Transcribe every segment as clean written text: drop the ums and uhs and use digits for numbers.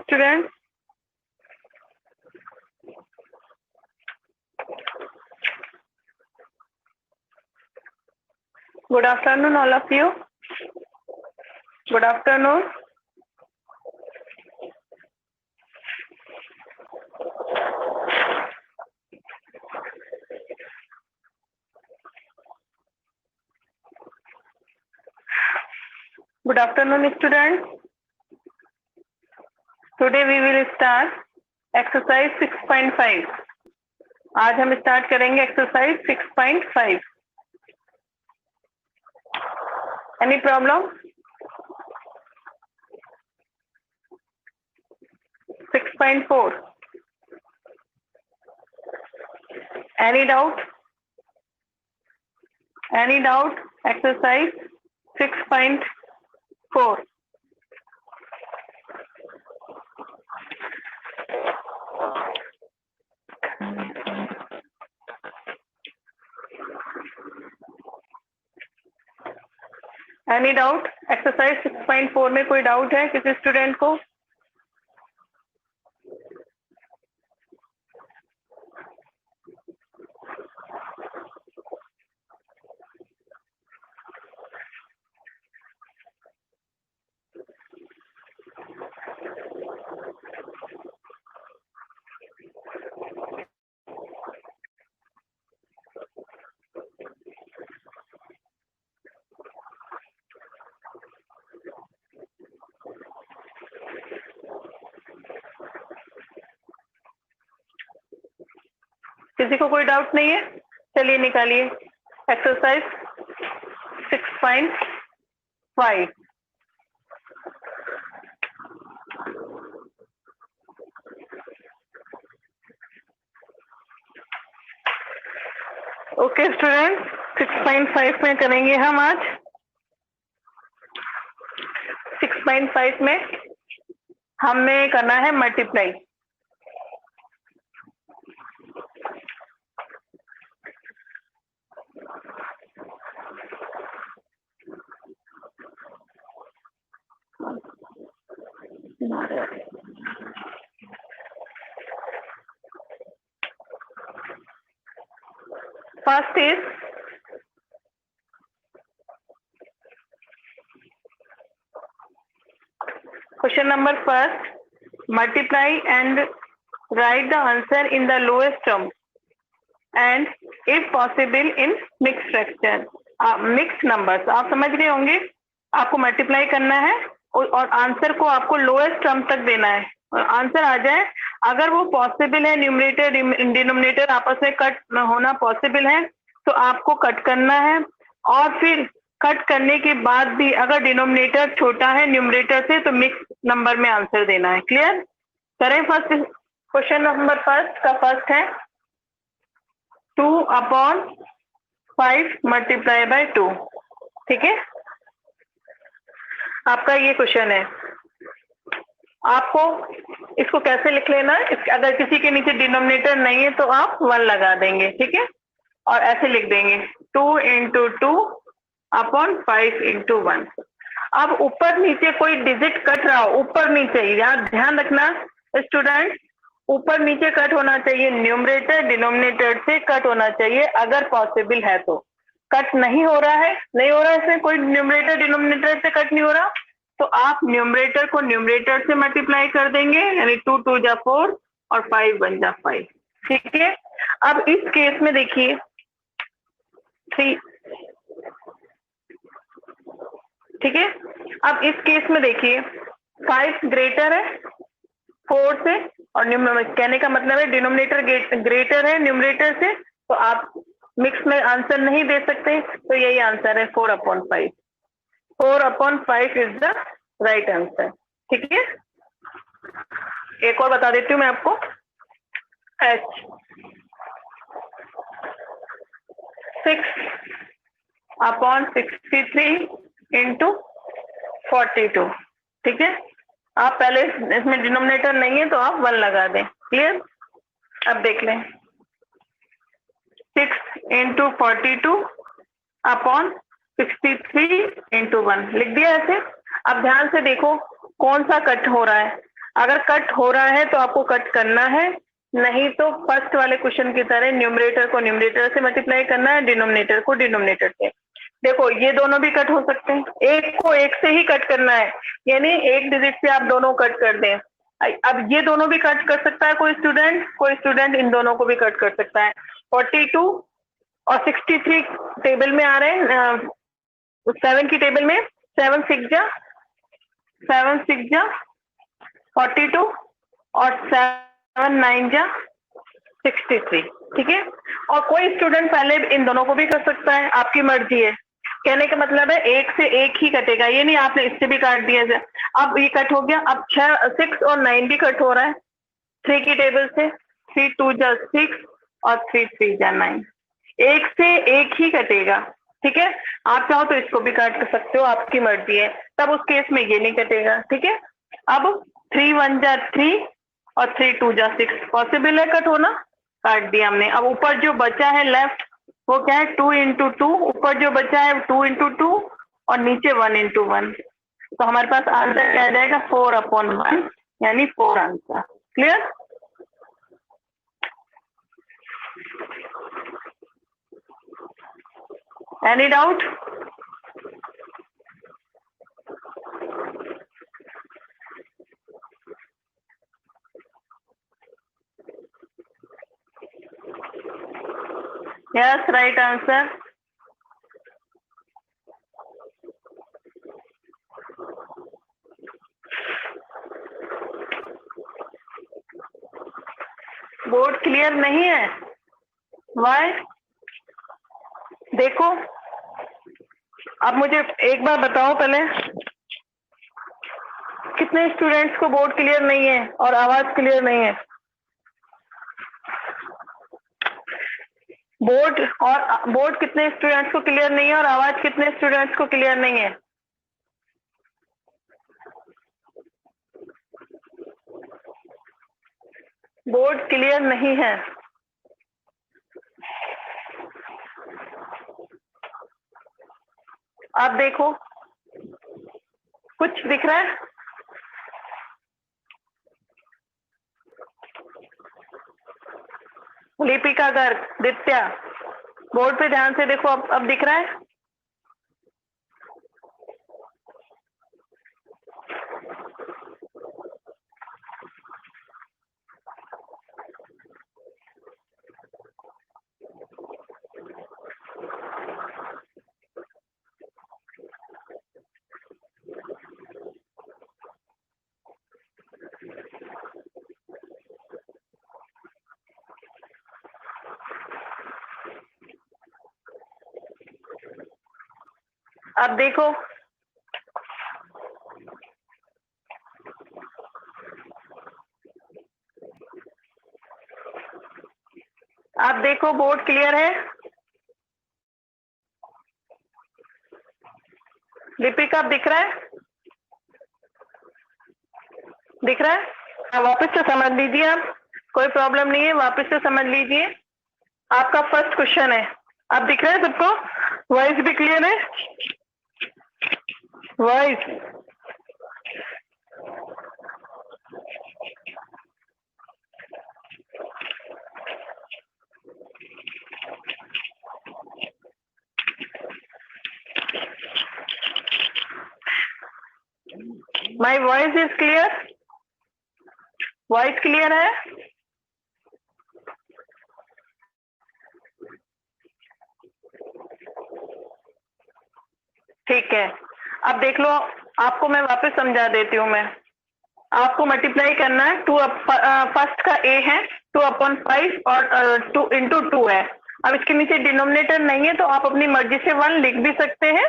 students? Good afternoon, all of you. Good afternoon. Good afternoon, students. Today we will start exercise 6.5. आज हम start करेंगे exercise 6.5. Any problem? 6.4. Any doubt? Any doubt? Exercise 6.4. Any doubt? Exercise 6.4 में कोई doubt है किसी student को? किसी को कोई डाउट नहीं है? चलिए निकालिए एक्सरसाइज 6.5. ओके स्टूडेंट, 6.5 में करेंगे हम आज. 6.5 में हमें करना है multiply. First is question number first. Multiply and write the answer in the lowest term and if possible in mixed fraction. Mixed numbers. आप समझ गए होंगे. आपको मल्टीप्लाई करना है और आंसर को आपको लोएस्ट टर्म तक देना है. आंसर आ जाए, अगर वो पॉसिबल है, न्यूमरेटर डिनोमिनेटर आपस में कट होना पॉसिबल है तो आपको कट करना है. और फिर कट करने के बाद भी अगर डिनोमिनेटर छोटा है न्यूमरेटर से तो मिक्स नंबर में आंसर देना है. क्लियर? करें फर्स्ट क्वेश्चन नंबर फर्स्ट का. फर्स्ट है 2/5 मल्टीप्लाई बाय 2. ठीक है, आपका ये क्वेश्चन है. आपको इसको कैसे लिख लेना है? अगर किसी के नीचे डिनोमिनेटर नहीं है तो आप 1 लगा देंगे. ठीक है, और ऐसे लिख देंगे 2 × 2/5 × 1. अब ऊपर नीचे कोई डिजिट कट रहा हो, ऊपर नीचे, याद ध्यान रखना स्टूडेंट, ऊपर नीचे कट होना चाहिए. न्यूमरेटर डिनोमिनेटर से कट होना चाहिए अगर पॉसिबल है तो. कट नहीं हो रहा है, नहीं हो रहा है, इसमें कोई न्यूमरेटर डिनोमिनेटर से कट नहीं हो रहा तो आप न्यूमरेटर को न्यूमरेटर से मल्टीप्लाई कर देंगे, यानी 2 × 2 = 4 और 5 × 1 = 5. ठीक है, अब इस केस में देखिए 3. ठीक है, अब इस केस में देखिए 5 ग्रेटर है 4 से और कहने का मतलब है डिनोमिनेटर ग्रेटर है न्यूमरेटर से, तो आप मिक्स में आंसर नहीं दे सकते. तो यही आंसर है 4/5. 4/5 इज द राइट आंसर. ठीक है, एक और बता देती हूँ मैं आपको. H 6/63 × 42. ठीक है, आप पहले इसमें डिनोमिनेटर नहीं है तो आप 1 लगा दें. क्लियर? अब देख लें 6 × 42/63 × 1 लिख दिया ऐसे. अब ध्यान से देखो कौन सा कट हो रहा है. अगर कट हो रहा है तो आपको कट करना है, नहीं तो फर्स्ट वाले क्वेश्चन की तरह न्यूमरेटर को न्यूमरेटर से मल्टीप्लाई करना है, डिनोमिनेटर को डिनोमिनेटर से। देखो ये दोनों भी कट हो सकते हैं, एक को एक से ही कट करना है, यानी एक डिजिट से आप दोनों कट कर दें। अब ये दोनों भी कट कर सकता है कोई स्टूडेंट इन दोनों को भी कट कर सकता है। 42 और 63 टेबल में आ रहे हैं, 7 की टेबल में 7 6 जा 42 और 7 9 जा 63, ठीक है। और कोई स्टूडेंट पहले इन दोनों को भी कर सकता है, आपकी मर्जी है। कहने का मतलब है एक से एक ही कटेगा, ये नहीं आपने इससे भी काट दिया। अब ये कट हो गया, अब 6 और 9 भी कट हो रहा है 3 की टेबल से। 3 2 जा 6 और 3 3 जा 9, एक से एक ही कटेगा, ठीक है। आप चाहो तो इसको भी काट सकते हो, आपकी मर्जी है, तब उस केस में ये नहीं कटेगा, ठीक है। अब 3 1 जा 3 और 3 2 जा 6 पॉसिबल है कट होना, काट दिया हमने। अब ऊपर जो बचा है लेफ्ट वो क्या है 2 इंटू 2, ऊपर जो बचा है 2 इंटू 2 और नीचे 1 इंटू 1, तो हमारे पास आंसर क्या आ जाएगा 4/1, यानी 4 answer. Clear? Any doubt? Yes, right answer. Board clear नहीं है? वाई? देखो, अब मुझे एक बार बताओ पहले, कितने स्टूडेंट्स को बोर्ड क्लियर नहीं है और आवाज क्लियर नहीं है? बोर्ड कितने स्टूडेंट्स को क्लियर नहीं है और आवाज कितने स्टूडेंट्स को क्लियर नहीं है? बोर्ड क्लियर नहीं है। आप देखो, कुछ दिख रहा है? लिपिका गर्ग, दित्या, बोर्ड पे ध्यान से देखो, अब दिख रहा है? अब देखो, आप देखो बोर्ड क्लियर है? लिपिका अब दिख रहा है? दिख रहा है? वापस से समझ लीजिए, आप कोई प्रॉब्लम नहीं है, वापस से समझ लीजिए। आपका फर्स्ट क्वेश्चन है, अब दिख रहा है सबको? वॉइस भी क्लियर है? Voice my voice is clear? Voice clear है? ठीक है, अब देख लो, आपको मैं वापस समझा देती हूँ। मैं आपको मल्टीप्लाई करना है, फर्स्ट का ए है 2/5 और 2 इंटू 2 है। अब इसके नीचे डिनोमिनेटर नहीं है तो आप अपनी मर्जी से 1 लिख भी सकते हैं,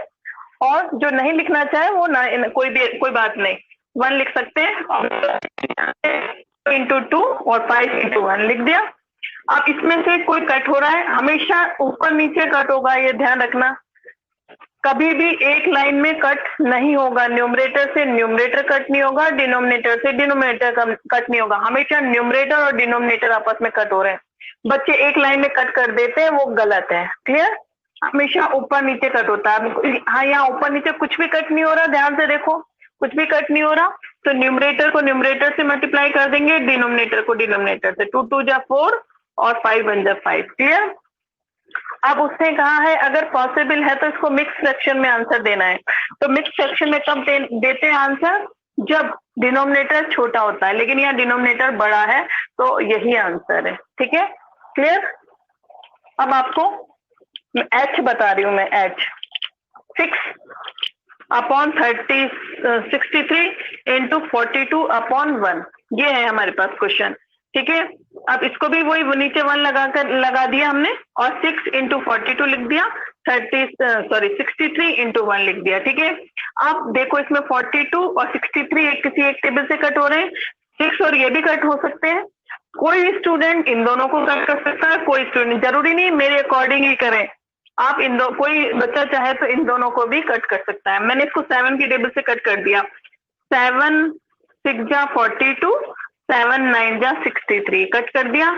और जो नहीं लिखना चाहे वो ना, कोई बात नहीं, 1 लिख सकते हैं। और 2 इंटू 2 और 5 इंटू 1 लिख दिया। अब इसमें से कोई कट हो रहा है, हमेशा ऊपर नीचे कट होगा, ये ध्यान रखना। कभी भी एक लाइन में कट नहीं होगा, न्यूमरेटर से न्यूमरेटर कट नहीं होगा, डिनोमिनेटर से डिनोमिनेटर कट नहीं होगा। हमेशा न्यूमरेटर और डिनोमिनेटर आपस में कट हो रहे हैं। बच्चे एक लाइन में कट कर देते हैं, वो गलत है। क्लियर? हमेशा ऊपर नीचे कट होता है। हाँ, यहाँ ऊपर नीचे कुछ भी कट नहीं हो रहा, ध्यान से देखो, कुछ भी कट नहीं हो रहा। तो न्यूमरेटर को न्यूमरेटर से मल्टीप्लाई कर देंगे, डिनोमिनेटर को डिनोमिनेटर से। 2 2 जा 4 और 5 1 जा 5। क्लियर? अब उसने कहा है अगर पॉसिबल है तो इसको मिक्स फ्रैक्शन में आंसर देना है। तो मिक्स फ्रैक्शन में कब देते हैं आंसर? जब डिनोमिनेटर छोटा होता है, लेकिन यहाँ डिनोमिनेटर बड़ा है, तो यही आंसर है। ठीक है? क्लियर? अब आपको एच बता रही हूं मैं, एच 6/63 इंटू 42/1, ये है हमारे पास क्वेश्चन। ठीक है? अब इसको भी वही नीचे 1 लगा दिया हमने, और 6 इंटू 42 लिख दिया, 63 इंटू 1 लिख दिया। ठीक है? अब देखो इसमें 42 और 63 किसी एक टेबल से कट हो रहे हैं, 6 और ये भी कट हो सकते हैं। कोई स्टूडेंट इन दोनों को कट कर सकता है, कोई स्टूडेंट, जरूरी नहीं मेरे अकॉर्डिंग ही करें, आप कोई बच्चा चाहे तो इन दोनों को भी कट कर सकता है। मैंने इसको 7 की टेबल से कट कर दिया। 7 6 जा 42, 7 9 जा 63, कट कर दिया।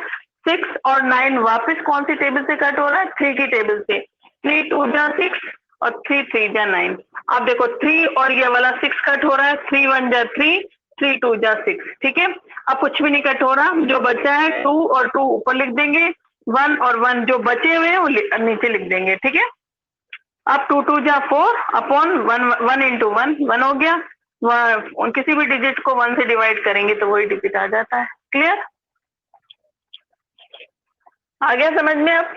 6 और 9 वापस कौन सी टेबल से कट हो रहा है? 3 की टेबल से। 3 2 जा 6 और 3 3 जा 9। अब देखो 3 और ये वाला 6 कट हो रहा है, 3 1 जा 3, 3 2 जा 6। ठीक है? अब कुछ भी नहीं कट हो रहा, जो बचा है 2 और 2 ऊपर लिख देंगे, 1 और 1 जो बचे हुए हैं वो नीचे लिख देंगे। ठीक है? अब 2 2 जा 4 अपॉन 1 इंटू 1 हो गया। किसी भी डिजिट को 1 से डिवाइड करेंगे तो वही डिजिट आ जाता है। क्लियर? आ गया समझ में? अब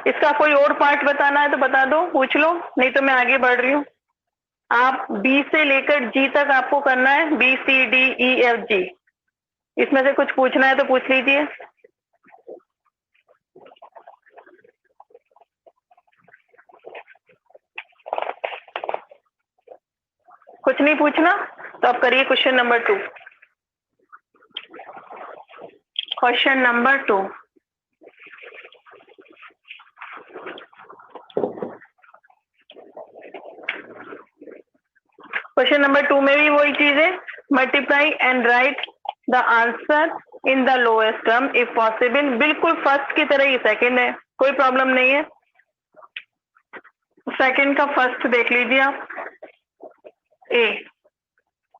इसका कोई और पार्ट बताना है तो बता दो, पूछ लो, नहीं तो मैं आगे बढ़ रही हूँ। आप बी से लेकर जी तक आपको करना है, B C D E F G. इसमें से कुछ पूछना है तो पूछ लीजिए। कुछ नहीं पूछना तो आप करिए question number 2। Question number 2, question number 2 में भी वही चीज है, multiply and right the answer in the lowest term if possible. बिल्कुल फर्स्ट की तरह ही सेकंड है, कोई प्रॉब्लम नहीं है। सेकंड का फर्स्ट देख लीजिए आप, ए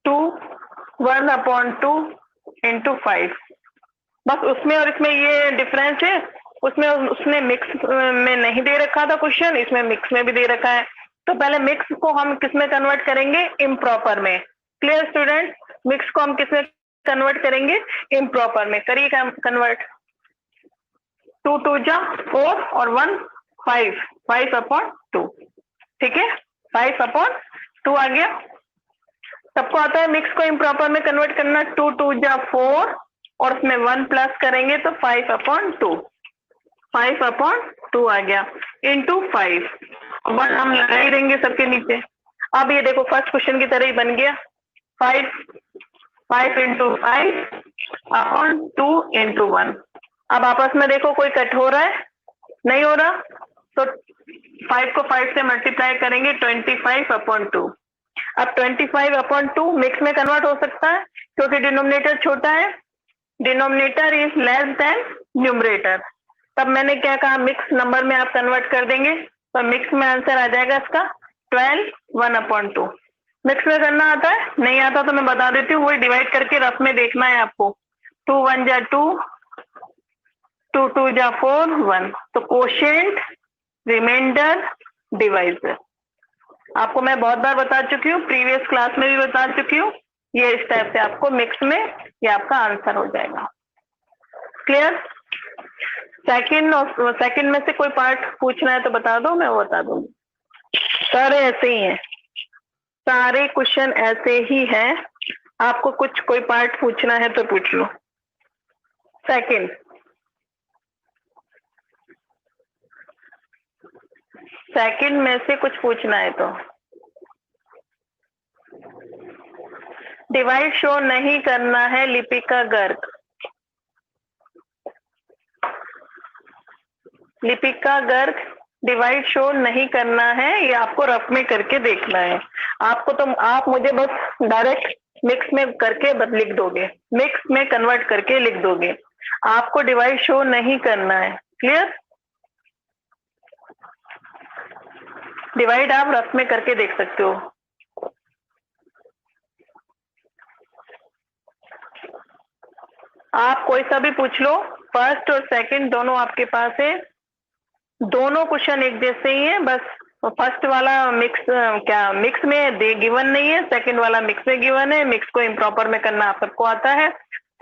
2 1/2 इंटू 5। बस उसमें और इसमें ये डिफरेंस है, उसमें उसने मिक्स में नहीं दे रखा था क्वेश्चन, इसमें मिक्स में भी दे रखा है। तो पहले मिक्स को हम किस में कन्वर्ट करेंगे? इम्प्रॉपर में। Clear student? मिक्स को हम किस में कन्वर्ट करेंगे? इम्प्रॉपर में। करिए कन्वर्ट। 2 2 जा 4 और 1 5, 5/2। ठीक है? 5/2 आ गया। सबको आता है मिक्स को इम्प्रॉपर में कन्वर्ट करना। 2 2 जा 4 और उसमें 1 प्लस करेंगे तो 5/2, 5/2 आ गया, इंटू 5। 1 हम लगा ही देंगे सबके नीचे। अब ये देखो फर्स्ट क्वेश्चन की तरह ही बन गया, 5 इंटू 5/2 इंटू 1। अब आपस में देखो कोई कट हो रहा है? नहीं हो रहा, तो 5 को 5 से मल्टीप्लाई करेंगे, 25/2। अब 25/2 मिक्स में कन्वर्ट हो सकता है क्योंकि डिनोमिनेटर छोटा है, denominator is less than numerator. तब मैंने क्या कहा, मिक्स नंबर में आप कन्वर्ट कर देंगे तो मिक्स में आंसर आ जाएगा इसका 12 1/2। मिक्स में करना आता है? नहीं आता तो मैं बता देती हूँ, वही डिवाइड करके रफ में देखना है आपको। 2 1 जा 2, 2 2 जा 4 1। तो कोशेंट, रिमाइंडर, डिवाइजर आपको मैं बहुत बार बता चुकी हूँ, प्रीवियस क्लास में भी बता चुकी हूँ। ये इस टाइप से आपको मिक्स में ये आपका आंसर हो जाएगा। क्लियर? सेकंड में से कोई पार्ट पूछना है तो बता दो, मैं वो बता दूंगी। सारे ऐसे ही हैं, सारे क्वेश्चन ऐसे ही हैं। आपको कुछ कोई पार्ट पूछना है तो पूछ लो। सेकंड में से कुछ पूछना है तो। डिवाइड शो नहीं करना है लिपिका गर्ग। लिपिका गर्ग डिवाइड शो नहीं करना है, ये आपको रफ में करके देखना है। आपको तो आप मुझे बस डायरेक्ट मिक्स में करके बस लिख दोगे, मिक्स में कन्वर्ट करके लिख दोगे, आपको डिवाइड शो नहीं करना है। क्लियर? डिवाइड आप रफ में करके देख सकते हो। आप कोई सा भी पूछ लो, फर्स्ट और सेकंड दोनों आपके पास है, दोनों क्वेश्चन एक जैसे ही है, बस फर्स्ट वाला मिक्स में गिवन नहीं है, सेकंड वाला मिक्स में गिवन है। मिक्स को इम्प्रॉपर में करना आप सबको आता है।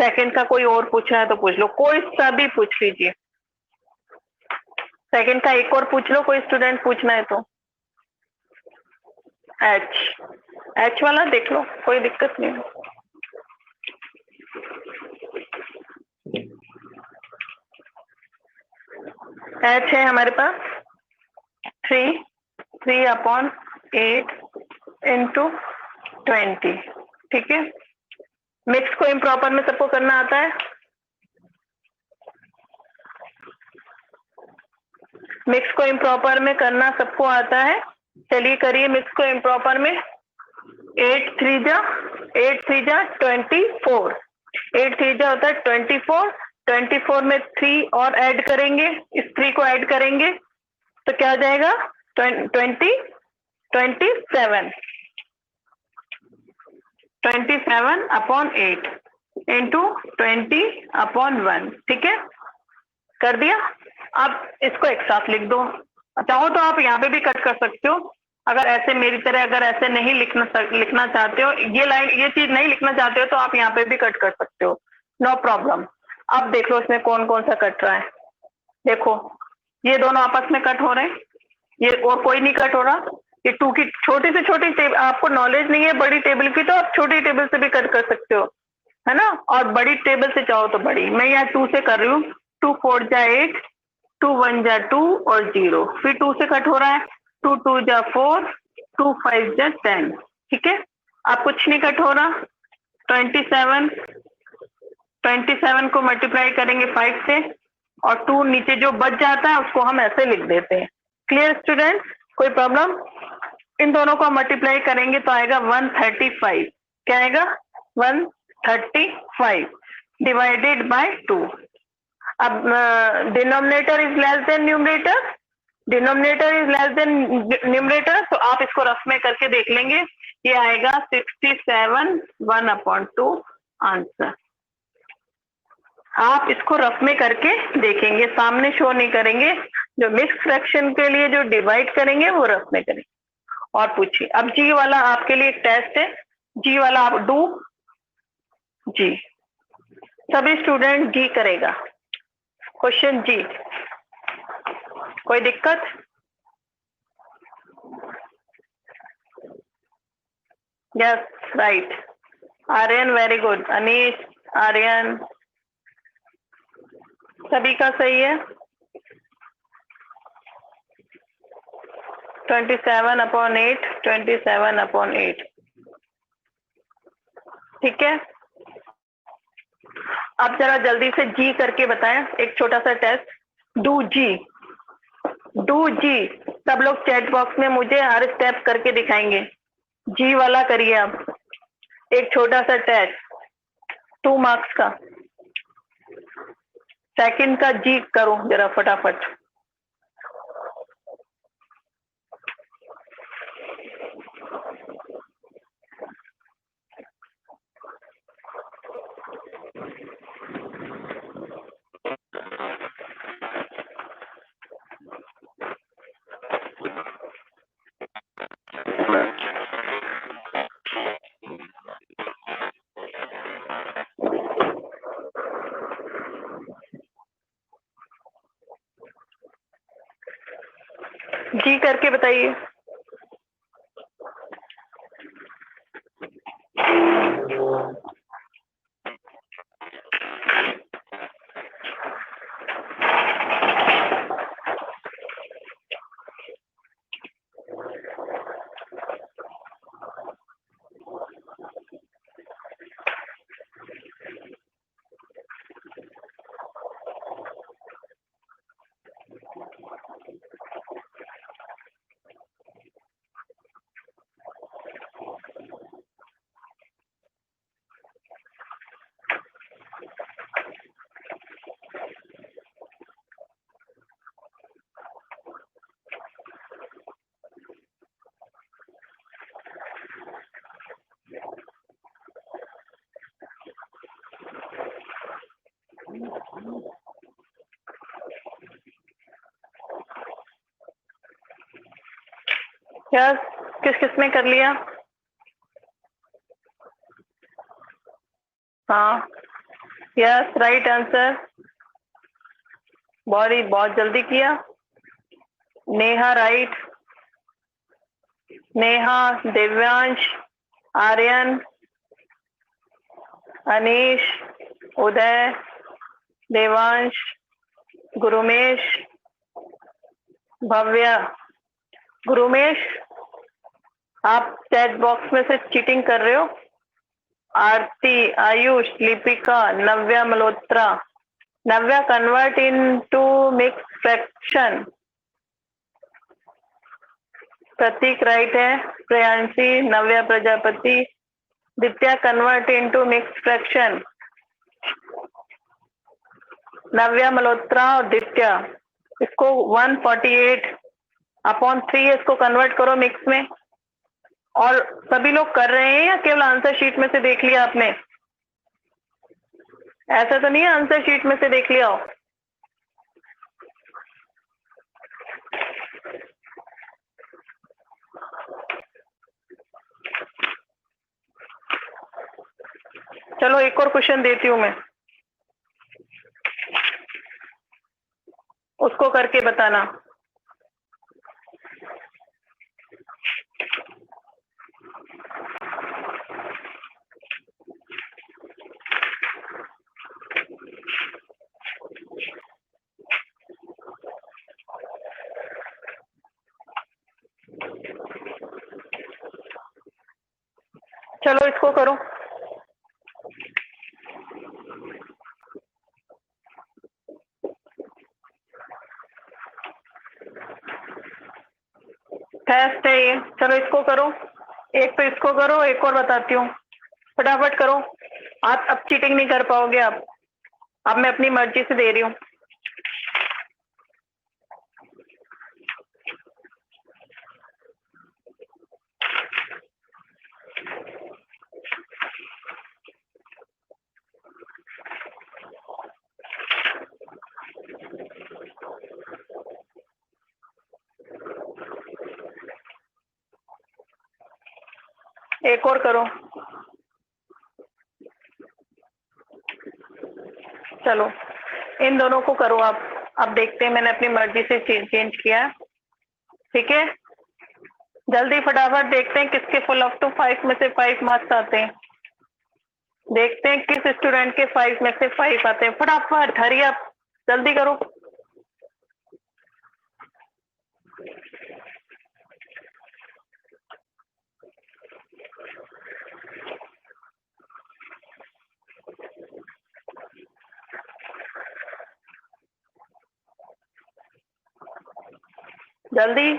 सेकंड का कोई और पूछना है तो पूछ लो, कोई सा भी पूछ लीजिए। सेकंड का एक और पूछ लो, कोई स्टूडेंट पूछना है तो। एच वाला देख लो, कोई दिक्कत नहीं है। एच है हमारे पास 3/8 इंटू 20, ठीक है। मिक्स को इम्प्रॉपर में सबको करना आता है। मिक्स को इम्प्रॉपर में करना सबको आता है। चलिए करिए मिक्स को इम्प्रॉपर में। 8 3 जा 24, 8 3 जा होता है 24, 24 में 3 और ऐड करेंगे, इस 3 को ऐड करेंगे तो क्या आ जाएगा 27/8 इंटू 20/1, ठीक है, कर दिया। अब इसको एक साथ लिख दो। चाहो तो आप यहाँ पे भी कट कर सकते हो, अगर ऐसे मेरी तरह अगर ऐसे नहीं लिखना चाहते हो, ये चीज नहीं लिखना चाहते हो तो आप यहाँ पे भी कट कर सकते हो, नो प्रॉब्लम। अब देख लो इसमें कौन कौन सा कट रहा है। देखो ये दोनों आपस में कट हो रहे हैं, ये और कोई नहीं कट हो रहा। ये 2 की छोटी से छोटी टेबल, आपको नॉलेज नहीं है बड़ी टेबल की तो आप छोटी टेबल से भी कट कर सकते हो, है ना। और बड़ी टेबल से चाहो तो बड़ी। मैं यहाँ 2 से कर रही हूँ। 2 4 जा 8, 2 1 जा 2 और 0, फिर 2 से कट हो रहा है। 2 2 जा 4, 2 5 जा 10, ठीक है। अब कुछ नहीं कट हो रहा। 27 को मल्टीप्लाई करेंगे 5 से, और 2 नीचे जो बच जाता है उसको हम ऐसे लिख देते हैं। क्लियर स्टूडेंट, कोई प्रॉब्लम? इन दोनों को मल्टीप्लाई करेंगे तो आएगा 135। क्या आएगा 135 डिवाइडेड बाय 2। अब denominator is less than numerator, numerator, तो आप इसको रफ में करके देख लेंगे। ये आएगा 67 1/2 आंसर। आप इसको रफ में करके देखेंगे, सामने शो नहीं करेंगे। जो मिक्स फ्रैक्शन के लिए जो डिवाइड करेंगे वो रफ में करेंगे। और पूछिए। अब जी वाला आपके लिए एक टेस्ट है, जी वाला आप डू जी, सभी स्टूडेंट जी करेगा। क्वेश्चन जी, कोई दिक्कत? Yes right, Aryan very good, Anish, Aryan, सभी का सही है। 27/8 ठीक है। अब जरा जल्दी से जी करके बताएं, एक छोटा सा टेस्ट। डू जी, सब लोग चैट बॉक्स में मुझे हर स्टेप करके दिखाएंगे। जी वाला करिए आप, एक छोटा सा टेस्ट 2 मार्क्स का। सेकंड का जी करो जरा फटाफट। जी करके बताइए। यस, किस किस ने कर लिया? हाँ, यस, राइट आंसर। बहुत जल्दी किया। नेहा राइट। नेहा, दिव्यांश, आर्यन, अनीश, उदय, देवांश, गुरुमेश, भव्या। गुरुमेश, आप चैट बॉक्स में से चीटिंग कर रहे हो। आरती, आयुष, लिपिका, नव्या मल्होत्रा। नव्या, कन्वर्ट इनटू मिक्स फ्रैक्शन। प्रतीक राइट है। प्रियांशी, नव्या प्रजापति, दित्या, कन्वर्ट इनटू मिक्स फ्रैक्शन। नव्या मल्होत्रा और दित्या, इसको 148/3 इसको कन्वर्ट करो मिक्स में। और सभी लोग कर रहे हैं या केवल आंसर शीट में से देख लिया आपने? ऐसा तो नहीं है आंसर शीट में से देख लिया हो। चलो एक और क्वेश्चन देती हूं मैं, उसको करके बताना। चलो इसको करो। टेस्ट है ये, चलो इसको करो। एक तो इसको करो, एक और बताती हूँ, फटाफट करो। आप अब चीटिंग नहीं कर पाओगे आप। अब मैं अपनी मर्जी से दे रही हूँ। एक और करो। चलो इन दोनों को करो आप। अब देखते हैं, मैंने अपनी मर्जी से चेंज किया है। ठीक है, जल्दी फटाफट देखते हैं किसके फुल ऑफ टू 5 में से 5 मार्क्स आते हैं। देखते हैं किस स्टूडेंट के 5 में से 5 आते हैं। फटाफट हरी अप, जल्दी करो। जल्दी।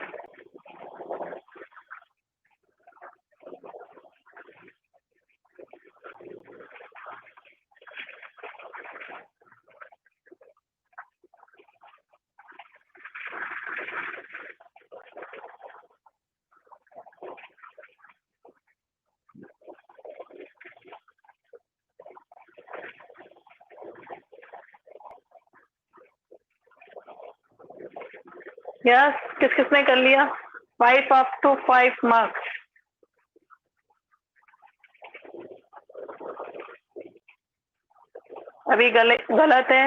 यस, किस किसने कर लिया? 5 अप टू 5 मार्क्स। अभी गलत है,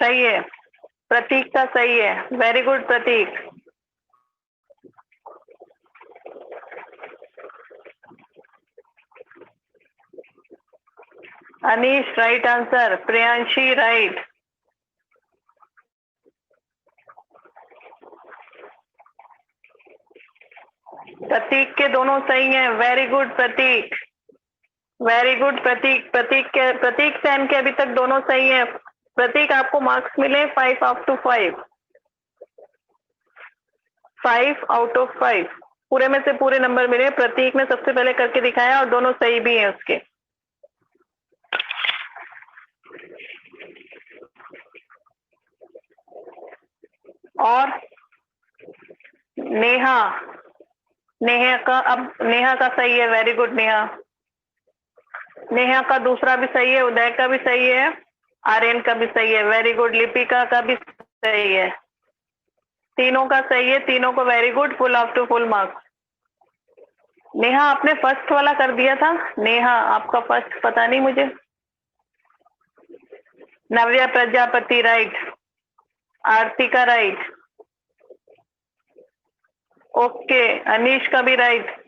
सही है। प्रतीक का सही है, very good Prateek. Anish right answer. Priyanshi right. Prateek के दोनों सही हैं, very good Prateek, very good Prateek. Prateek Sain के अभी तक दोनों सही हैं। प्रतीक आपको मार्क्स मिले 5 आउट ऑफ 5, 5 आउट ऑफ 5 पूरे में से पूरे नंबर मिले। प्रतीक ने सबसे पहले करके दिखाया और दोनों सही भी हैं उसके। और नेहा का सही है, वेरी गुड नेहा। नेहा का दूसरा भी सही है, उदय का भी सही है, आर्यन का भी सही है, वेरी गुड। लिपिका का भी सही है, तीनों का सही है, तीनों को very good, full of two full marks. Neha आपने फर्स्ट वाला कर दिया था, नेहा आपका फर्स्ट पता नहीं मुझे। नव्या प्रजापति राइट, आरती का राइट, ओके। अनीश का भी राइट,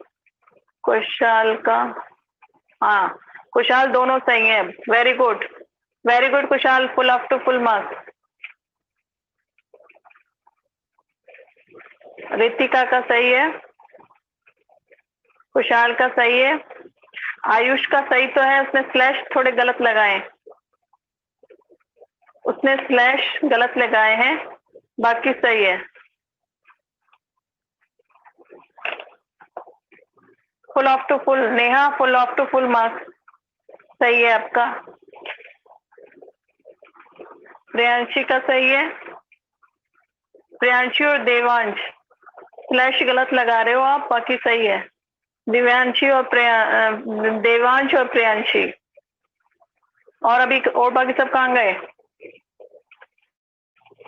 कुशाल का, हाँ कुशाल दोनों सही है, very good very good Kushal, full of two full marks. Ritika का सही है, कुशाल का सही है, आयुष का सही तो है, उसने स्लैश थोड़े गलत लगाए, उसने स्लैश गलत लगाए हैं, बाकी सही है। Full of two full, Neha full of two full marks सही है आपका। प्रियांशी का सही है, प्रियांशी और देवांश स्लैश गलत लगा रहे हो आप, बाकी सही है। दिव्यांशी और देवांश और प्रियांशी, और अभी और बाकी सब कहाँ गए?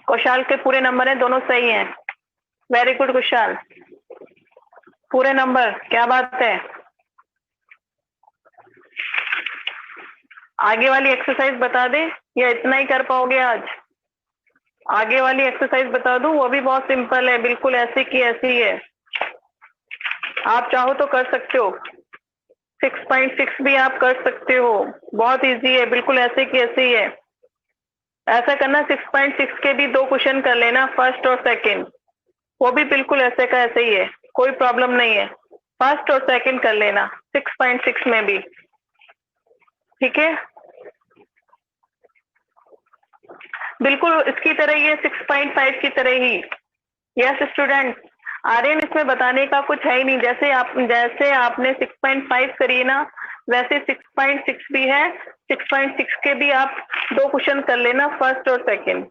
कुशाल के पूरे नंबर हैं, दोनों सही हैं, वेरी गुड कुशाल, पूरे नंबर, क्या बात है। आगे वाली एक्सरसाइज बता दे या इतना ही कर पाओगे आज? आगे वाली एक्सरसाइज बता दूं, वो भी बहुत सिंपल है, बिल्कुल ऐसी की ऐसी है, आप चाहो तो कर सकते हो। 6.6 भी आप कर सकते हो, बहुत इजी है, बिल्कुल ऐसे की ऐसे ही है। ऐसा करना, 6.6 के भी 2 क्वेश्चन कर लेना, फर्स्ट और सेकंड, वो भी बिल्कुल ऐसे का ऐसे ही है, कोई प्रॉब्लम नहीं है, फर्स्ट और सेकंड कर लेना 6.6 में भी, ठीक है। बिल्कुल इसकी तरह ही है, 6.5 की तरह ही। यस स्टूडेंट, आर्यन इसमें बताने का कुछ है ही नहीं, जैसे आपने 6.5 करी ना, वैसे 6.6 भी है, 6.6 के भी आप 2 क्वेश्चन कर लेना, फर्स्ट और सेकंड,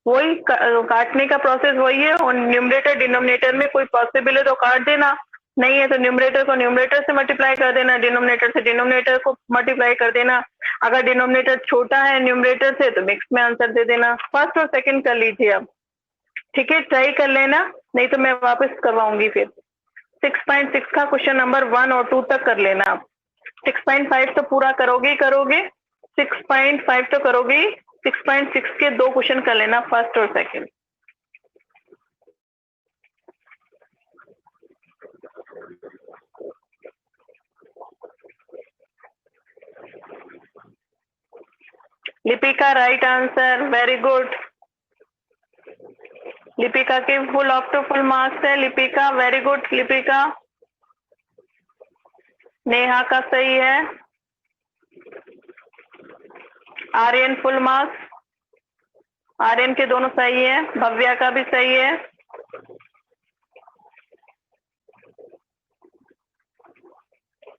वही काटने का प्रोसेस वही है, और न्यूमरेटर डिनोमिनेटर में कोई पॉसिबल है तो काट देना, नहीं है तो न्यूमरेटर को न्यूमरेटर से मल्टीप्लाई कर देना, डिनोमिनेटर से डिनोमिनेटर को मल्टीप्लाई कर देना, अगर डिनोमिनेटर छोटा है न्यूमरेटर से तो मिक्स में आंसर दे देना। फर्स्ट और सेकंड कर लीजिए अब, ठीक है, ट्राई कर लेना, नहीं तो मैं वापस करवाऊंगी फिर। 6.6 का क्वेश्चन नंबर 1 और 2 तक कर लेना आप, 6.5 तो पूरा करोगे ही करोगे, 6.5 तो करोगे ही, 6.6 के 2 क्वेश्चन कर लेना, फर्स्ट और second. Lipika right answer, very good. Lipika के full of two full marks है, लिपिका वेरी गुड लिपिका। नेहा का सही है, आर्यन फुल मार्क्स, आर्यन के दोनों सही है, भव्या का भी सही है,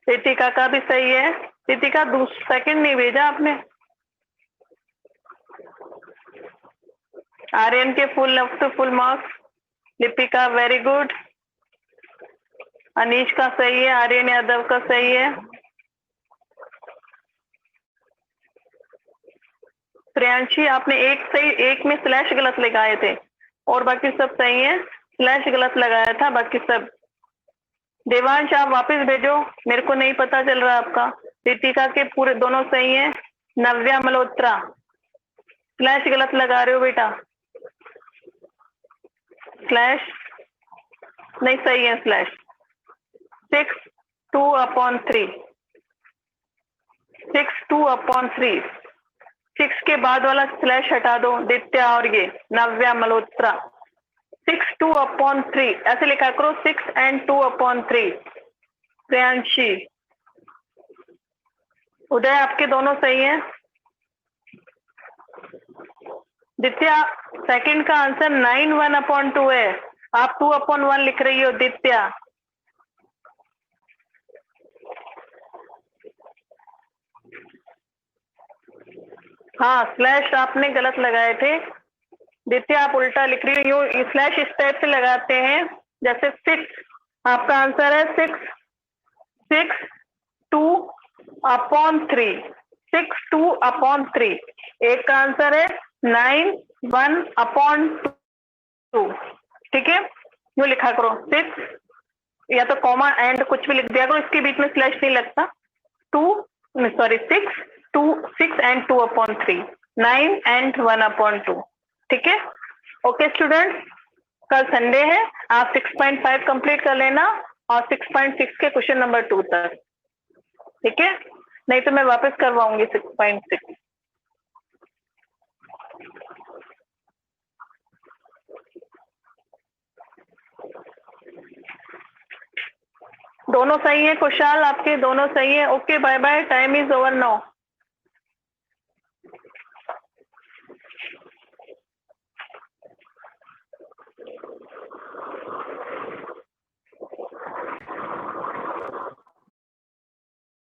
रितिका का भी सही है। रितिका सेकंड नहीं भेजा आपने। आर्यन के full of two full marks, Lipika very good, Anish का सही है, आर्यन यादव का सही है, प्रियांशी आपने एक में स्लैश गलत लगाए थे और बाकी सब सही है, स्लैश गलत लगाया था, बाकी सब। देवांश आप वापस भेजो, मेरे को नहीं पता चल रहा आपका। रितिका के पूरे दोनों सही है, नव्या मल्होत्रा स्लैश गलत लगा रहे हो बेटा, स्लैश नहीं सही है, स्लैश 6/2/3, 6/2/3, 6 के बाद वाला स्लैश हटा दो, दित्या और ये नव्या मल्होत्रा, 6/2/3 ऐसे लिखा करो, 6 and 2/3। प्रियांशी, उदय आपके दोनों सही हैं। दित्या सेकंड का आंसर 9 1/2 है, आप 2/1 लिख रही हो दित्या। हाँ स्लैश आपने गलत लगाए थे दित्या, आप उल्टा लिख रही हो, यूं स्लैश इस टाइप से लगाते हैं जैसे 6, आपका आंसर है 6/2/3, 6/2/3। एक का आंसर है 9/1/2। ठीक है, यूं लिखा करो 6, या तो कॉमा एंड कुछ भी लिख दिया करो, इसके बीच में स्लैश नहीं लगता। 6 and 2/3, 9 and 1/2। ठीक है, ओके स्टूडेंट, कल संडे है, आप 6.5 कंप्लीट कर लेना और 6.6 के क्वेश्चन नंबर 2 तक। ठीक है, नहीं तो मैं वापस करवाऊंगी 6.6। दोनों सही है कुशाल, आपके दोनों सही है। Okay, bye bye, time is over now.